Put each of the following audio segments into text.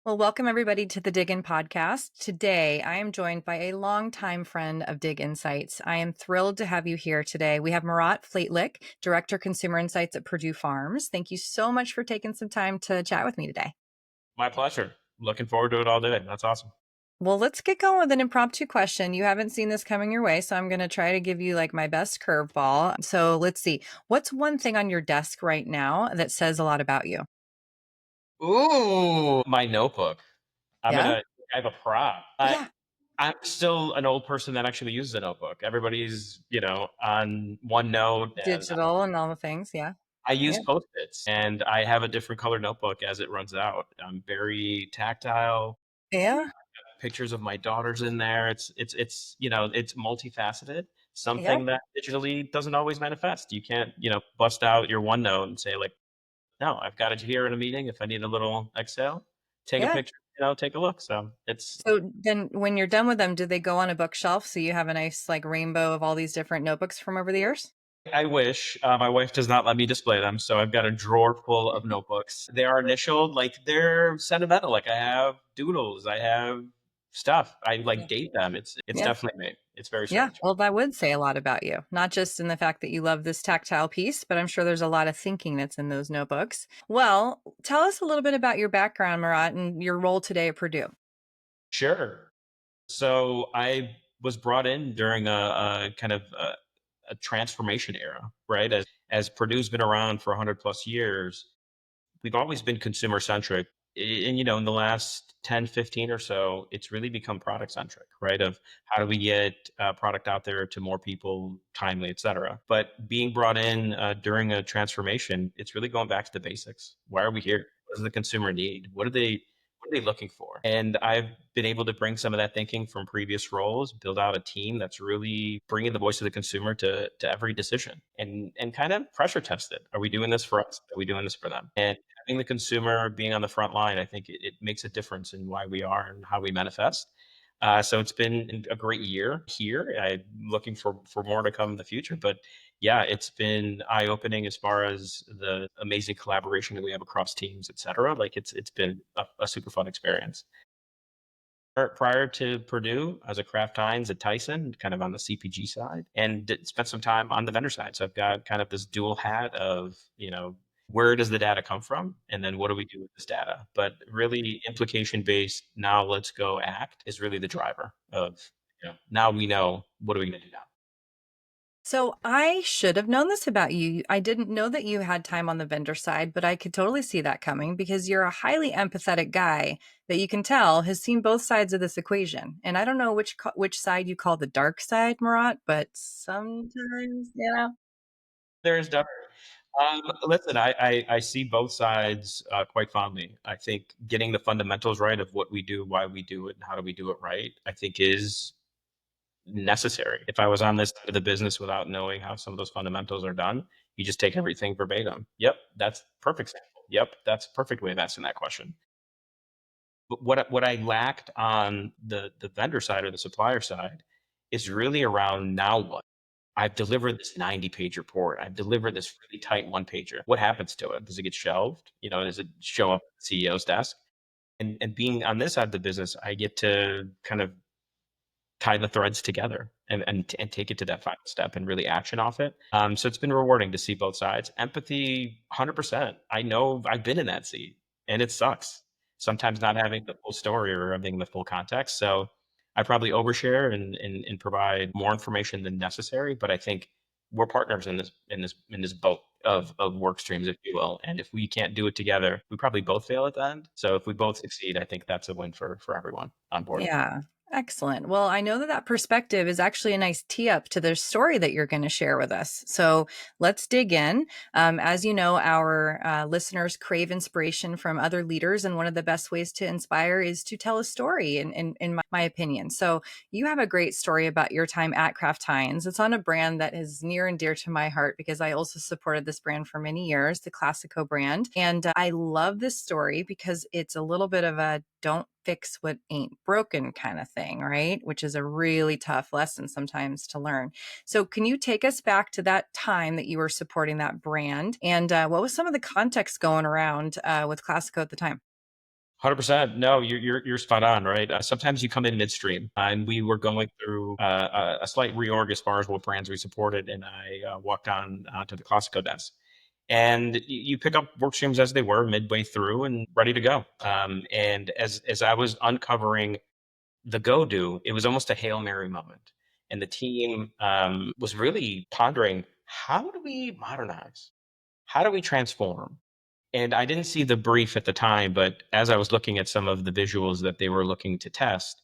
Well, welcome everybody to the Dig In podcast. Today, I am joined by a longtime friend of Dig Insights. I am thrilled to have you here today. We have Marat Fleytlikh, Director Consumer Insights at Perdue Farms. Thank you so much for taking some time to chat with me today. My pleasure. Looking forward to it all day. That's awesome. Well, let's get going with an impromptu question. You haven't seen this coming your way, so I'm going to try to give you like my best curveball. So let's see. What's one thing on your desk right now that says a lot about you? Ooh, my notebook. I'm Yeah? gonna. I have a prop. Yeah. I'm still an old person that actually uses a notebook. Everybody's, on OneNote, and Digital and all the things. Yeah. I use Yeah. Post-its, and I have a different color notebook as it runs out. I'm very tactile. Yeah. Pictures of my daughters in there. It's multifaceted. Yeah. Something that digitally doesn't always manifest. You can't, bust out your OneNote and say like, no, I've got it here in a meeting. If I need a little Excel, take a Yeah. picture, take a look. So it's, So then when you're done with them, do they go on a bookshelf so you have a nice like rainbow of all these different notebooks from over the years? I wish my wife does not let me display them. So I've got a drawer full of notebooks. They are initialed, like they're sentimental. Like I have doodles, I have stuff. I Yeah. like date them. It's Yeah. definitely me. It's very Yeah. strange. Well, that would say a lot about you, not just in the fact that you love this tactile piece, but I'm sure there's a lot of thinking that's in those notebooks. Well, tell us a little bit about your background, Marat, and your role today at Purdue. Sure. So I was brought in during a kind of a transformation era, right? As Purdue's been around for 100 plus years, we've always been consumer centric. And, in the last 10, 15 or so, it's really become product centric, right? Of how do we get product out there to more people timely, et cetera. But being brought in during a transformation, it's really going back to the basics. Why are we here? What does the consumer need? What are they looking for? And I've been able to bring some of that thinking from previous roles, build out a team that's really bringing the voice of the consumer to every decision and kind of pressure test it. Are we doing this for us? Are we doing this for them? And having the consumer being on the front line, I think it makes a difference in why we are and how we manifest. So it's been a great year here. I'm looking for more to come in the future. But yeah, it's been eye opening as far as the amazing collaboration that we have across teams, et cetera. Like it's been a super fun experience. Prior to Purdue, I was at Kraft Heinz at Tyson, kind of on the CPG side, and spent some time on the vendor side. So I've got kind of this dual hat of, where does the data come from? And then what do we do with this data? But really implication based, now let's go act is really the driver of, now we know what are we going to do now? So I should have known this about you. I didn't know that you had time on the vendor side, but I could totally see that coming because you're a highly empathetic guy that you can tell has seen both sides of this equation. And I don't know which side you call the dark side, Marat, but sometimes, There's listen, I see both sides quite fondly. I think getting the fundamentals right of what we do, why we do it, and how do we do it right, I think is necessary. If I was on this side of the business without knowing how some of those fundamentals are done, you just take everything verbatim. Yep, that's perfect sample. Yep, that's a perfect way of asking that question. But what I lacked on the vendor side or the supplier side is really around now what? I've delivered this 90-page report. I've delivered this really tight one pager. What happens to it? Does it get shelved? Does it show up at the CEO's desk? And being on this side of the business, I get to kind of tie the threads together and take it to that final step and really action off it. So it's been rewarding to see both sides. Empathy, 100%. I know I've been in that seat and it sucks. Sometimes not having the full story or having the full context. So I probably overshare and provide more information than necessary, but I think we're partners in this boat of work streams, if you will. And if we can't do it together, we probably both fail at the end. So if we both succeed, I think that's a win for everyone on board. Yeah. Excellent. Well, I know that that perspective is actually a nice tee up to the story that you're going to share with us. So let's dig in. As you know, our listeners crave inspiration from other leaders, and one of the best ways to inspire is to tell a story, in my opinion. So you have a great story about your time at Kraft Heinz. It's on a brand that is near and dear to my heart because I also supported this brand for many years, the Classico brand. And I love this story because it's a little bit of a don't fix what ain't broken kind of thing, right? Which is a really tough lesson sometimes to learn. So, can you take us back to that time that you were supporting that brand? And what was some of the context going around with Classico at the time? 100%. No, you're spot on, right? Sometimes you come in midstream, and we were going through a slight reorg as far as what brands we supported, and I walked on to the Classico desk, and you pick up work streams as they were midway through and ready to go. And as I was uncovering the go do, it was almost a Hail Mary moment, and the team was really pondering, how do we modernize? How do we transform? And I didn't see the brief at the time, but as I was looking at some of the visuals that they were looking to test,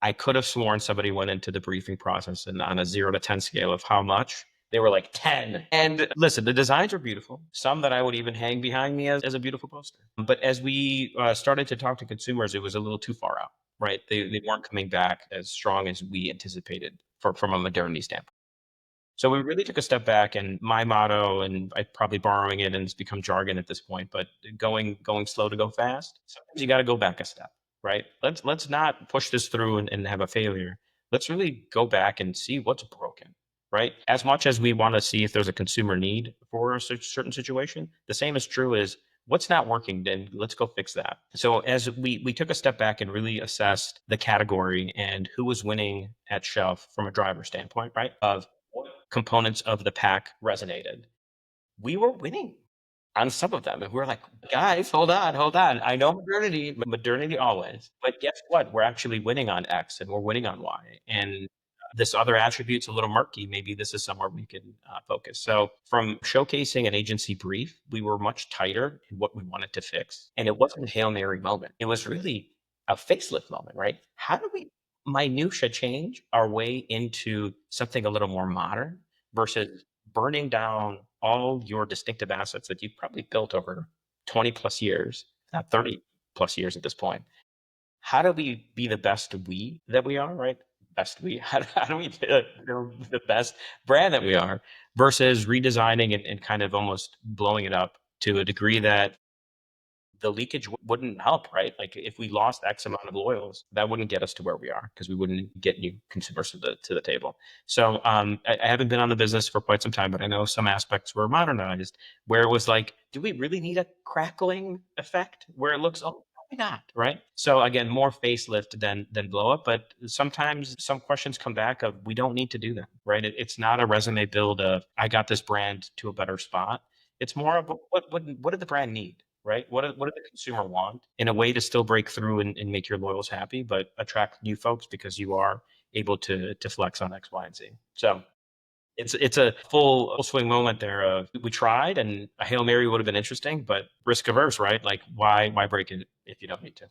I could have sworn somebody went into the briefing process and on a 0 to 10 scale of how much, they were like 10. And listen, the designs are beautiful, some that I would even hang behind me as a beautiful poster. But as we started to talk to consumers, it was a little too far out, right? They weren't coming back as strong as we anticipated from a modernity standpoint. So we really took a step back, and my motto, and I'm probably borrowing it, and it's become jargon at this point, but going slow to go fast. Sometimes you got to go back a step, right? Let's not push this through and have a failure. Let's really go back and see what's broken, right? As much as we want to see if there's a consumer need for a certain situation, the same is true as what's not working. Then let's go fix that. So as we took a step back and really assessed the category and who was winning at shelf from a driver standpoint, right? Of what components of the pack resonated. We were winning on some of them. And we're like, guys, hold on, hold on. I know modernity always, but guess what? We're actually winning on X and we're winning on Y. And this other attribute's a little murky. Maybe this is somewhere we can focus. So, from showcasing an agency brief, we were much tighter in what we wanted to fix. And it wasn't a Hail Mary moment. It was really a facelift moment, right? How do we minutia change our way into something a little more modern versus burning down all your distinctive assets that you've probably built over 20 plus years, not 30 plus years at this point? How do we be the best we that we are, right? Best we, how do we be the best brand that we are versus redesigning and kind of almost blowing it up to a degree that the leakage wouldn't help, right? Like if we lost X amount of loyals, that wouldn't get us to where we are because we wouldn't get new consumers to the table. So I haven't been on the business for quite some time, but I know some aspects were modernized where it was like, do we really need a crackling effect where it looks, oh, probably not, right? So again, more facelift than blow up, but sometimes some questions come back of we don't need to do that, right? It's not a resume build of I got this brand to a better spot. It's more of what did the brand need? Right? What did the consumer want in a way to still break through and make your loyals happy, but attract new folks because you are able to flex on X, Y, and Z. So it's a full swing moment there of we tried and a Hail Mary would have been interesting, but risk averse, right? Like why break it if you don't need to?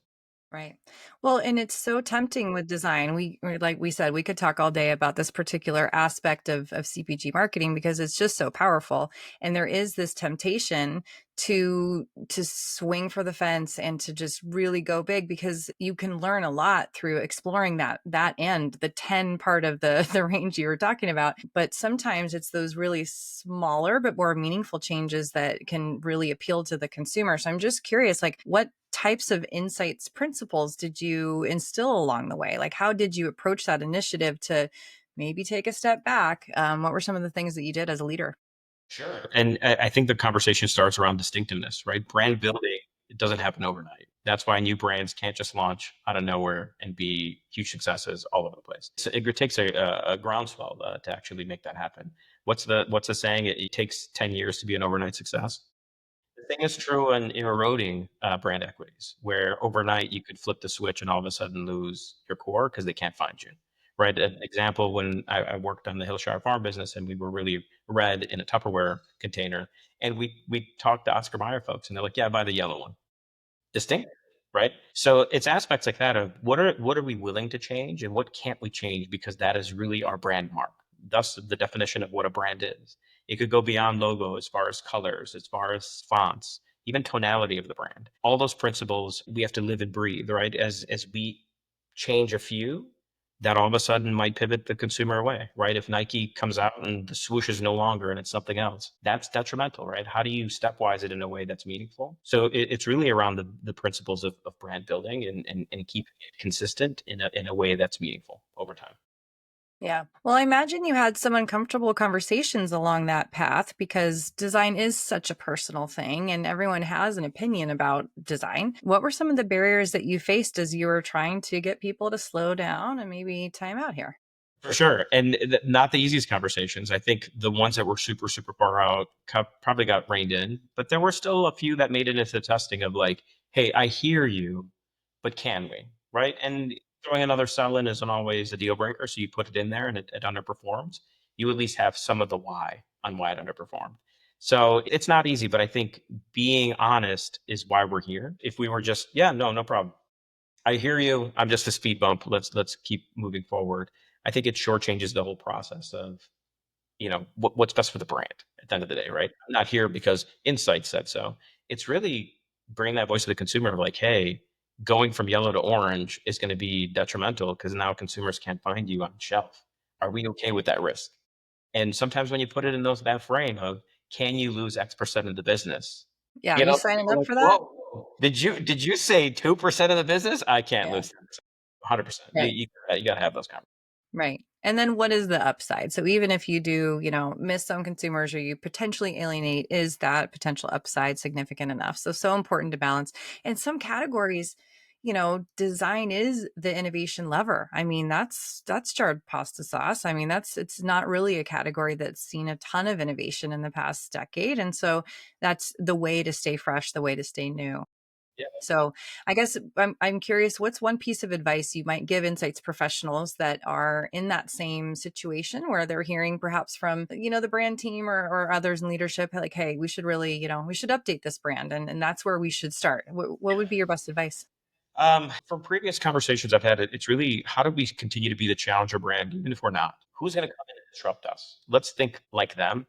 Right. Well, and it's so tempting with design. Like we said, we could talk all day about this particular aspect of CPG marketing because it's just so powerful. And there is this temptation to swing for the fence and to just really go big because you can learn a lot through exploring that end, the 10 part of the the range you were talking about. But sometimes it's those really smaller but more meaningful changes that can really appeal to the consumer. So I'm just curious, like what types of insights principles did you instill along the way? Like, how did you approach that initiative to maybe take a step back? What were some of the things that you did as a leader? Sure. And I think the conversation starts around distinctiveness, right? Brand building, it doesn't happen overnight. That's why new brands can't just launch out of nowhere and be huge successes all over the place. So it takes a groundswell to actually make that happen. What's the saying? It takes 10 years to be an overnight success. The thing is true in eroding brand equities, where overnight you could flip the switch and all of a sudden lose your core because they can't find you. Right. An example when I worked on the Hillshire Farm business and we were really red in a Tupperware container, and we talked to Oscar Mayer folks, and they're like, "Yeah, buy the yellow one." Distinct, right? So it's aspects like that of what are we willing to change and what can't we change because that is really our brand mark. Thus, the definition of what a brand is. It could go beyond logo as far as colors, as far as fonts, even tonality of the brand. All those principles we have to live and breathe, right? As we change a few, that all of a sudden might pivot the consumer away, right? If Nike comes out and the swoosh is no longer and it's something else, that's detrimental, right? How do you stepwise it in a way that's meaningful? So it's really around the principles of brand building and keeping it consistent in a way that's meaningful over time. Yeah. Well, I imagine you had some uncomfortable conversations along that path because design is such a personal thing and everyone has an opinion about design. What were some of the barriers that you faced as you were trying to get people to slow down and maybe time out here? For sure. And not the easiest conversations. I think the ones that were super, super far out probably got reined in, but there were still a few that made it into the testing of like, hey, I hear you, but can we? Right. And throwing another cell in isn't always a deal breaker. So you put it in there and it underperforms. You at least have some of the why on why it underperformed. So it's not easy, but I think being honest is why we're here. If we were just, yeah, no, no problem. I hear you. I'm just a speed bump. Let's keep moving forward. I think it shortchanges the whole process of, what's best for the brand at the end of the day, right? I'm not here because insight said so. It's really bringing that voice to the consumer of like, hey, going from yellow to orange is going to be detrimental because now consumers can't find you on the shelf. Are we okay with that risk? And sometimes when you put it in that frame of, can you lose X% of the business? Yeah. Are you signing People are up like, for that? whoa, did you say 2% of the business? I can't Yeah. lose 100%. You, Right. you, you got to have those conversations. Right. And then what is the upside? So even if you do, miss some consumers or you potentially alienate, is that potential upside significant enough? So important to balance. In some categories, design is the innovation lever. I mean, that's jarred pasta sauce. I mean, it's not really a category that's seen a ton of innovation in the past decade. And so that's the way to stay fresh, the way to stay new. Yeah. So I guess I'm curious, what's one piece of advice you might give insights professionals that are in that same situation where they're hearing perhaps from, the brand team or others in leadership, like, hey, we should really, we should update this brand and that's where we should start. What would be your best advice? From previous conversations I've had, it's really how do we continue to be the challenger brand, even if we're not? Who's going to come in and disrupt us? Let's think like them.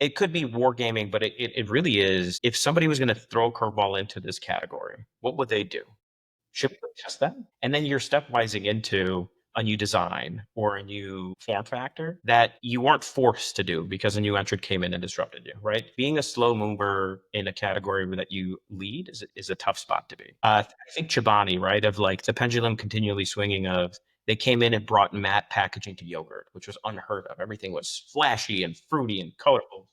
It could be wargaming, but it really is. If somebody was going to throw a curveball into this category, what would they do? Should we test that? And then you're stepwising into a new design or a new form factor that you weren't forced to do because a new entrant came in and disrupted you, right? Being a slow mover in a category that you lead is a tough spot to be. I think Chobani, right, of like the pendulum continually swinging of they came in and brought matte packaging to yogurt, which was unheard of. Everything was flashy and fruity and colorful.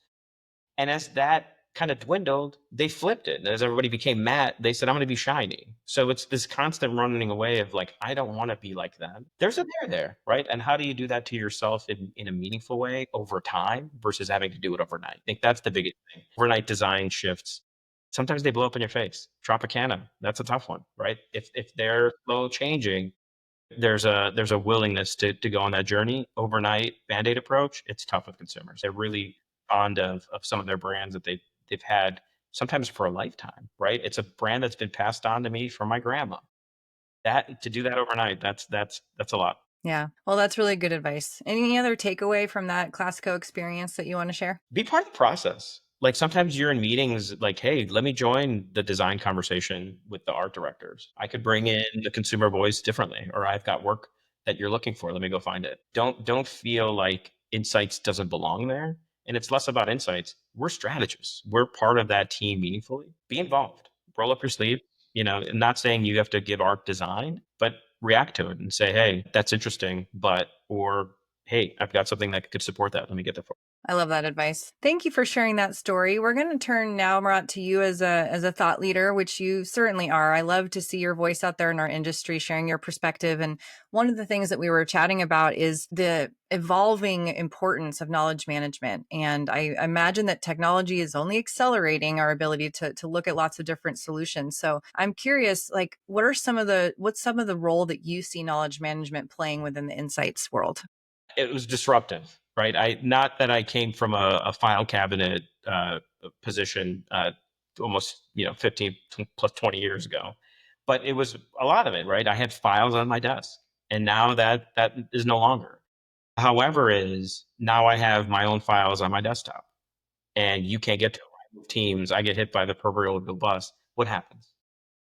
And as that kind of dwindled, they flipped it. And as everybody became matte, they said, I'm going to be shiny. So it's this constant running away of like, I don't want to be like them. There's a there, right? And how do you do that to yourself in a meaningful way over time versus having to do it overnight? I think that's the biggest thing. Overnight design shifts. Sometimes they blow up in your face. Tropicana, that's a tough one, right? If they're slow changing, there's a willingness to go on that journey. Overnight band-aid approach, it's tough with consumers. They're really fond of some of their brands that they've had sometimes for a lifetime, right? It's a brand that's been passed on to me from my grandma. That to do that overnight, that's a lot. Yeah. Well, that's really good advice. Any other takeaway from that Classico experience that you want to share? Be part of the process. Like sometimes you're in meetings like, hey, let me join the design conversation with the art directors. I could bring in the consumer voice differently, or I've got work that you're looking for. Let me go find it. Don't feel like insights doesn't belong there. And it's less about insights. We're strategists. We're part of that team meaningfully. Be involved. Roll up your sleeve. And not saying you have to give art design, but react to it and say, hey, that's interesting, or hey, I've got something that could support that. Let me get that for I love that advice. Thank you for sharing that story. We're going to turn now, Marat, to you as a thought leader, which you certainly are. I love to see your voice out there in our industry, sharing your perspective. And one of the things that we were chatting about is the evolving importance of knowledge management. And I imagine that technology is only accelerating our ability to look at lots of different solutions. So I'm curious, like, what's some of the role that you see knowledge management playing within the insights world? it was disruptive, right? Not that I came from a file cabinet position almost 15 plus 20 years ago, but it was a lot of it, right? I had files on my desk, and now that is no longer. However, is now I have my own files on my desktop, and you can't get to it. I move Teams, I get hit by the proverbial bus. What happens?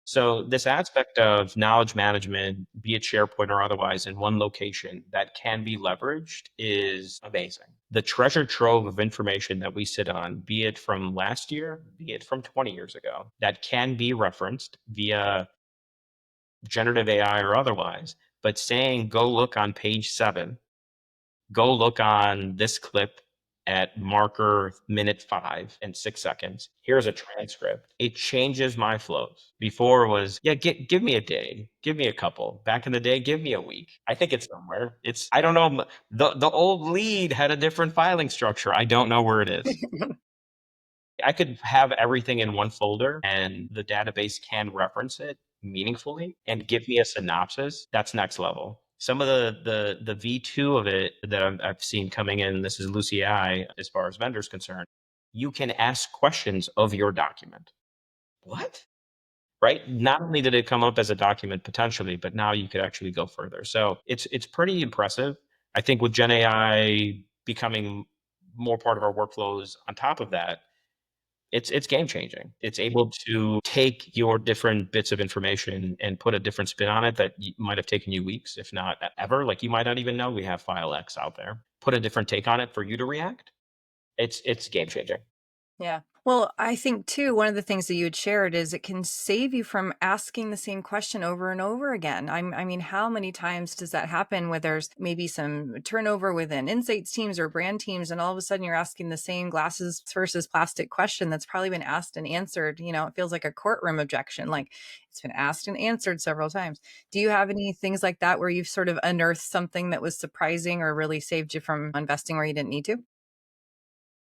So this aspect of knowledge management, be it SharePoint or otherwise, in one location that can be leveraged is amazing. The treasure trove of information that we sit on, be it from last year, be it from 20 years ago, that can be referenced via generative AI or otherwise, but saying, go look on page 7 Go look on this clip at marker minute 5 and 6 seconds. Here's a transcript. It changes my flows. Before was, yeah, give me a day, give me a couple. Back in the day, give me a week. I think it's somewhere. I don't know. The old lead had a different filing structure. I don't know where it is. I could have everything in one folder and the database can reference it meaningfully and give me a synopsis. That's next level. Some of the V2 of it that I've seen coming in, this is Lucy AI as far as vendors concerned. You can ask questions of your document. What? Right? Not only did it come up as a document potentially, but now you could actually go further. So it's pretty impressive. I think with Gen AI becoming more part of our workflows on top of that, it's game changing. It's able to take your different bits of information and put a different spin on it that might have taken you weeks, if not ever. Like you might not even know we have file X out there. Put a different take on it for you to react. It's game changing. Yeah. Well, I think too, one of the things that you had shared is it can save you from asking the same question over and over again. I mean, how many times does that happen where there's maybe some turnover within insights teams or brand teams, and all of a sudden you're asking the same glasses versus plastic question that's probably been asked and answered? It feels like a courtroom objection, like it's been asked and answered several times. Do you have any things like that where you've sort of unearthed something that was surprising or really saved you from investing where you didn't need to?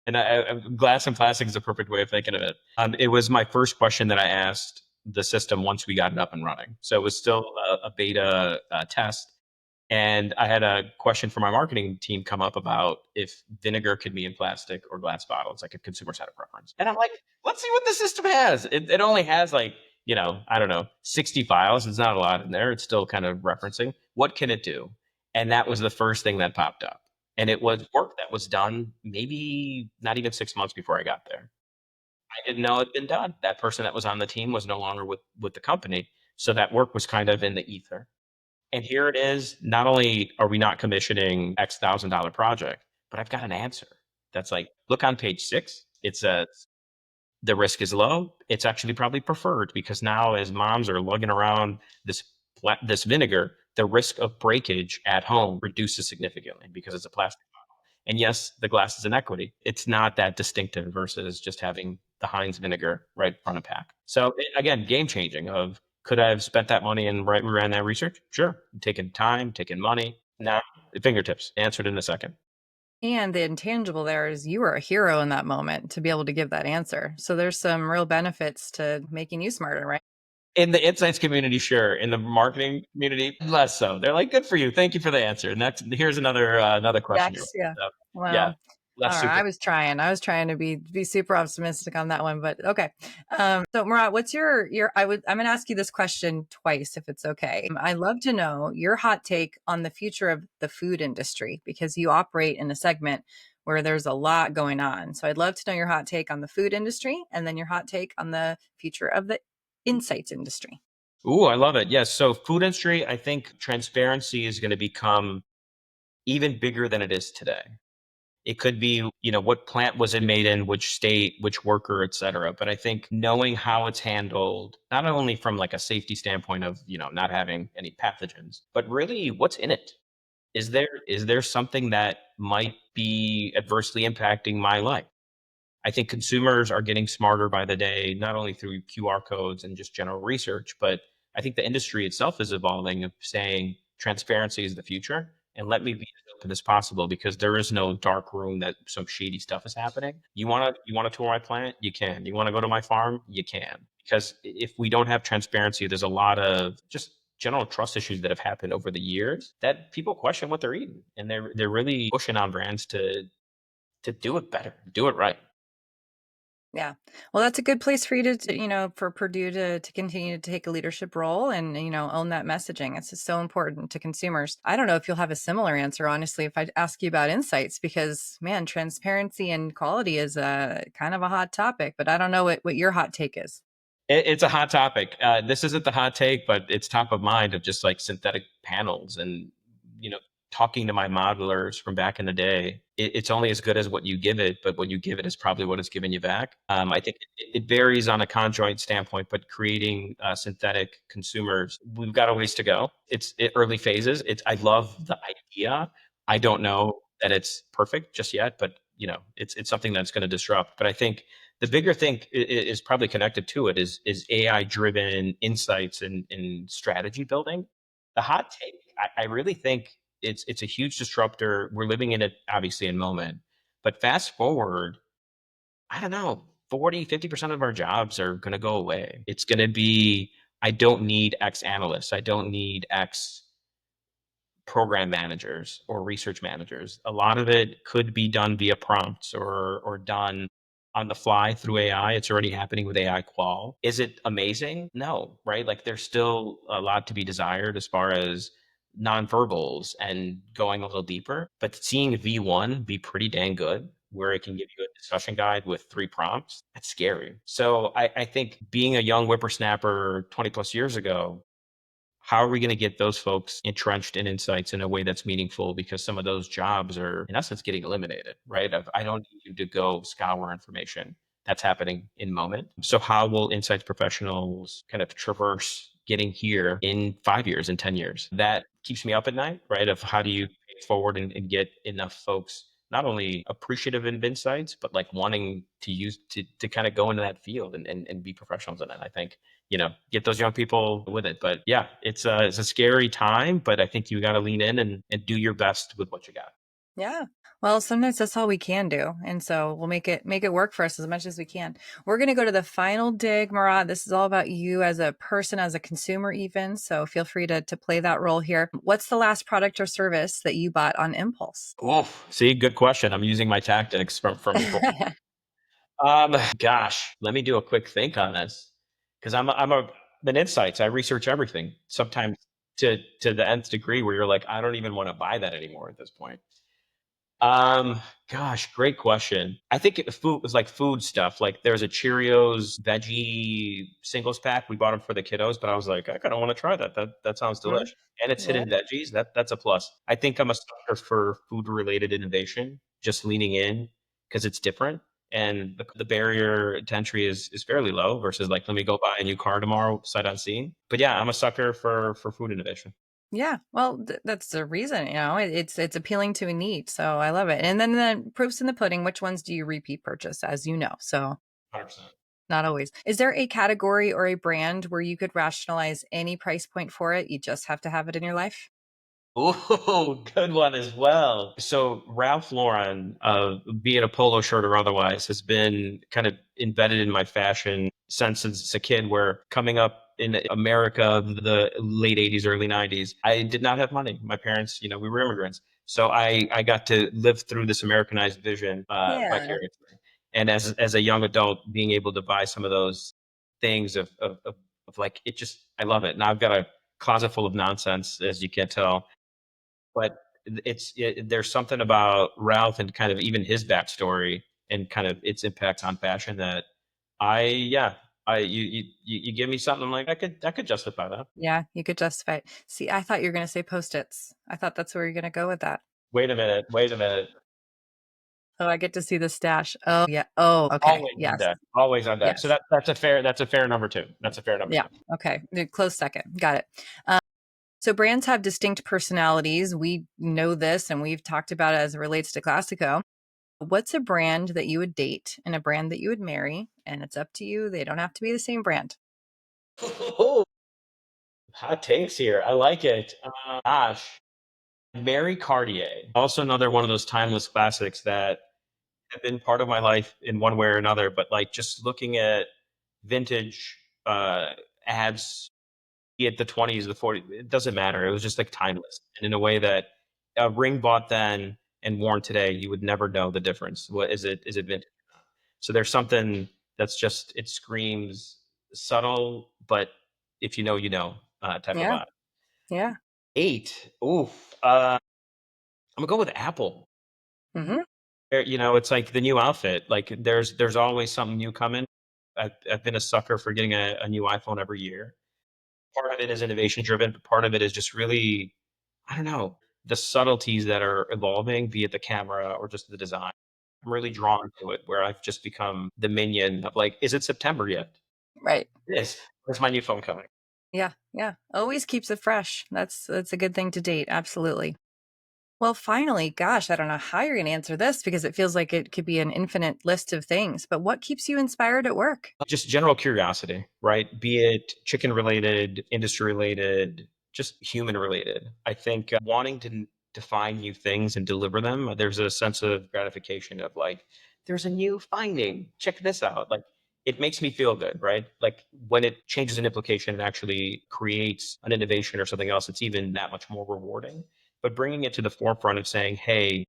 And glass and plastic is a perfect way of thinking of it. It was my first question that I asked the system once we got it up and running. So it was still a beta test. And I had a question for my marketing team come up about if vinegar could be in plastic or glass bottles, like if consumers had a preference. And I'm like, let's see what the system has. It only has like, I don't know, 60 files. It's not a lot in there. It's still kind of referencing. What can it do? And that was the first thing that popped up. And it was work that was done maybe not even 6 months before I got there. I didn't know it had been done. That person that was on the team was no longer with the company. So that work was kind of in the ether. And here it is. Not only are we not commissioning $X thousand project, but I've got an answer that's like, look on page 6. It says the risk is low. It's actually probably preferred because now, as moms are lugging around this vinegar, the risk of breakage at home reduces significantly because it's a plastic. And yes, the glass is an equity. It's not that distinctive versus just having the Heinz vinegar right in front of pack. So again, game changing. Of could I have spent that money and ran that research? Sure, taking time, taking money. Now fingertips answered in a second. And the intangible there is you were a hero in that moment to be able to give that answer. So there's some real benefits to making you smarter, right? In the insights community, sure. In the marketing community, less so. They're like, "Good for you. Thank you for the answer." Next, here's another question here. Yes, yeah. So, yeah, Well, less all right. super. I was trying to be super optimistic on that one, but okay. So Marat, what's I'm going to ask you this question twice if it's okay. I love to know your hot take on the future of the food industry because you operate in a segment where there's a lot going on. So I'd love to know your hot take on the food industry and then your hot take on the future of the insights industry. Ooh, I love it. Yes. So, food industry, I think transparency is going to become even bigger than it is today. It could be, what plant was it made in, which state, which worker, et cetera. But I think knowing how it's handled, not only from like a safety standpoint of, not having any pathogens, but really what's in it. Is there something that might be adversely impacting my life? I think consumers are getting smarter by the day, not only through QR codes and just general research, but I think the industry itself is evolving of saying transparency is the future and let me be as open as possible because there is no dark room that some shady stuff is happening. You want to tour my plant? You can. You want to go to my farm? You can. Because if we don't have transparency, there's a lot of just general trust issues that have happened over the years that people question what they're eating. And they're really pushing on brands to do it better, do it right. Yeah. Well, that's a good place for you for Purdue to continue to take a leadership role and, own that messaging. It's just so important to consumers. I don't know if you'll have a similar answer, honestly, if I ask you about insights, because man, transparency and quality is a kind of a hot topic, but I don't know what your hot take is. It's a hot topic. This isn't the hot take, but it's top of mind of just like synthetic panels and, you know, talking to my modelers from back in the day. It's only as good as what you give it, but what you give it is probably what it's giving you back. I think it varies on a conjoint standpoint, but creating synthetic consumers, we've got a ways to go. It's early phases. I love the idea, I don't know that it's perfect just yet, but it's something that's going to disrupt. But I think the bigger thing is probably connected to it is AI driven insights and strategy building. The hot take, I really think it's a huge disruptor. We're living in it obviously in moment, but fast forward, I don't know, 40, 50% of our jobs are going to go away. It's going to be, I don't need X analysts. I don't need X program managers or research managers. A lot of it could be done via prompts or done on the fly through AI. It's already happening with AI qual. Is it amazing? No, right? Like there's still a lot to be desired as far as nonverbals and going a little deeper. But seeing V1 be pretty dang good, where it can give you a discussion guide with 3 prompts, that's scary. So I think being a young whippersnapper 20 plus years ago, how are we going to get those folks entrenched in insights in a way that's meaningful? Because some of those jobs are, in essence, getting eliminated, right? I don't need you to go scour information. That's happening in moment. So, how will insights professionals kind of traverse getting here in 5 years, in 10 years? That keeps me up at night, right? Of how do you pay forward and get enough folks not only appreciative of insights, but like wanting to use to kind of go into that field and be professionals in it. I think get those young people with it. But yeah, it's a scary time, but I think you got to lean in and do your best with what you got. Yeah. Well, sometimes that's all we can do. And so we'll make it work for us as much as we can. We're going to go to the final dig, Marat. This is all about you as a person, as a consumer even. So feel free to play that role here. What's the last product or service that you bought on impulse? Oof. See, good question. I'm using my tactics from before. Gosh, let me do a quick think on this because I'm an insights. I research everything. Sometimes to the nth degree where you're like, I don't even want to buy that anymore at this point. Um, Gosh, great question. I think food was like food stuff. Like there's a Cheerios veggie singles pack. We bought them for the kiddos, but I was like, I kind of want to try that. That sounds Mhm. delicious. And it's Yeah. hidden veggies. That's a plus. I think I'm a sucker for food related innovation, just leaning in because it's different. And the barrier to entry is fairly low versus like, let me go buy a new car tomorrow, sight unseen. But yeah, I'm a sucker for food innovation. Yeah. Well, that's the reason, it's appealing to a need. So I love it. And then the proofs in the pudding, which ones do you repeat purchase, as you know? So 100%. not always. Is there a category or a brand where you could rationalize any price point for it? You just have to have it in your life? Oh, good one as well. So Ralph Lauren, be it a polo shirt or otherwise, has been kind of embedded in my fashion since a kid. Where coming up in America, of the late '80s, early '90s, I did not have money. My parents, we were immigrants, so I got to live through this Americanized vision Yeah. vicariously. And as a young adult, being able to buy some of those things of like it, just I love it. Now I've got a closet full of nonsense, as you can't tell, but there's something about Ralph and kind of even his backstory and kind of its impact on fashion that yeah, you give me something, I'm like, I could justify that. Yeah, you could justify it. See, I thought you were gonna say Post-its. I thought that's where you're gonna go with that. Wait a minute, wait a minute. Oh, I get to see the stash. Oh, yeah. Oh, okay. Always on Yes. deck. Always on deck. So Yes. that's a fair number two. That's a fair number Yeah. two. Okay. Close second. Got it. So brands have distinct personalities. We know this and we've talked about it as it relates to Classico. What's a brand that you would date and a brand that you would marry? And it's up to you. They don't have to be the same brand. Hot takes here. I like it. Gosh, Mary Cartier. Also another one of those timeless classics that have been part of my life in one way or another. But like just looking at vintage ads, be it the 20s, the 40s, it doesn't matter. It was just like timeless, and in a way that a ring bought then and worn today, you would never know the difference. What is it? Is it vintage? So there's something that's just, it screams subtle, but if you know, you know, type of Yeah. vibe. Yeah. 8. Oof. I'm gonna go with Apple. Hmm. It's like the new outfit. Like there's always something new coming. I've been a sucker for getting a new iPhone every year. Part of it is innovation driven, but part of it is just really, I don't know, the subtleties that are evolving, be it the camera or just the design. I'm really drawn to it, where I've just become the minion of like, is it September yet? Right. It is. Where's my new phone coming? Yeah. Yeah. Always keeps it fresh. That's a good thing to date. Absolutely. Well, finally, gosh, I don't know how you're going to answer this because it feels like it could be an infinite list of things, but what keeps you inspired at work? Just general curiosity, right? Be it chicken related, industry related, just human related. I think wanting to find new things and deliver them, there's a sense of gratification of like, there's a new finding. Check this out. Like, it makes me feel good, right? Like when it changes an implication and actually creates an innovation or something else, it's even that much more rewarding. But bringing it to the forefront of saying, hey,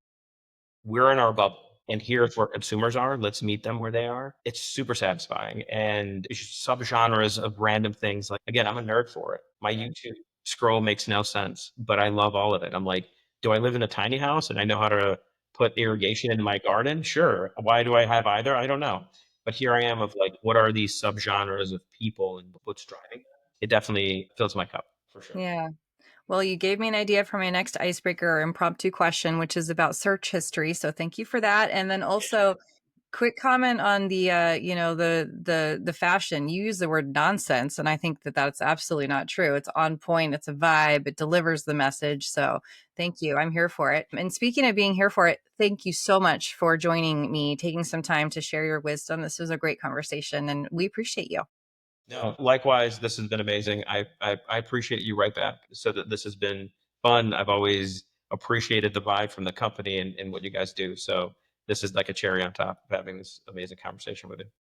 we're in our bubble and here's where consumers are. Let's meet them where they are. It's super satisfying. And it's just subgenres of random things. Like, again, I'm a nerd for it. My YouTube scroll makes no sense, but I love all of it. I'm like, do I live in a tiny house and I know how to put irrigation in my garden? Sure. Why do I have either? I don't know. But here I am of like, what are these subgenres of people and what's driving them? It definitely fills my cup for sure. Yeah. Well, you gave me an idea for my next icebreaker or impromptu question, which is about search history. So thank you for that. And then also, quick comment on the the fashion. You use the word nonsense, and I think that that's absolutely not true. It's on point. It's a vibe. It delivers the message. So thank you. I'm here for it. And speaking of being here for it, thank you so much for joining me, taking some time to share your wisdom. This was a great conversation, and we appreciate you. No, likewise, this has been amazing. I appreciate you right back. So that this has been fun. I've always appreciated the vibe from the company and what you guys do. So this is like a cherry on top of having this amazing conversation with you.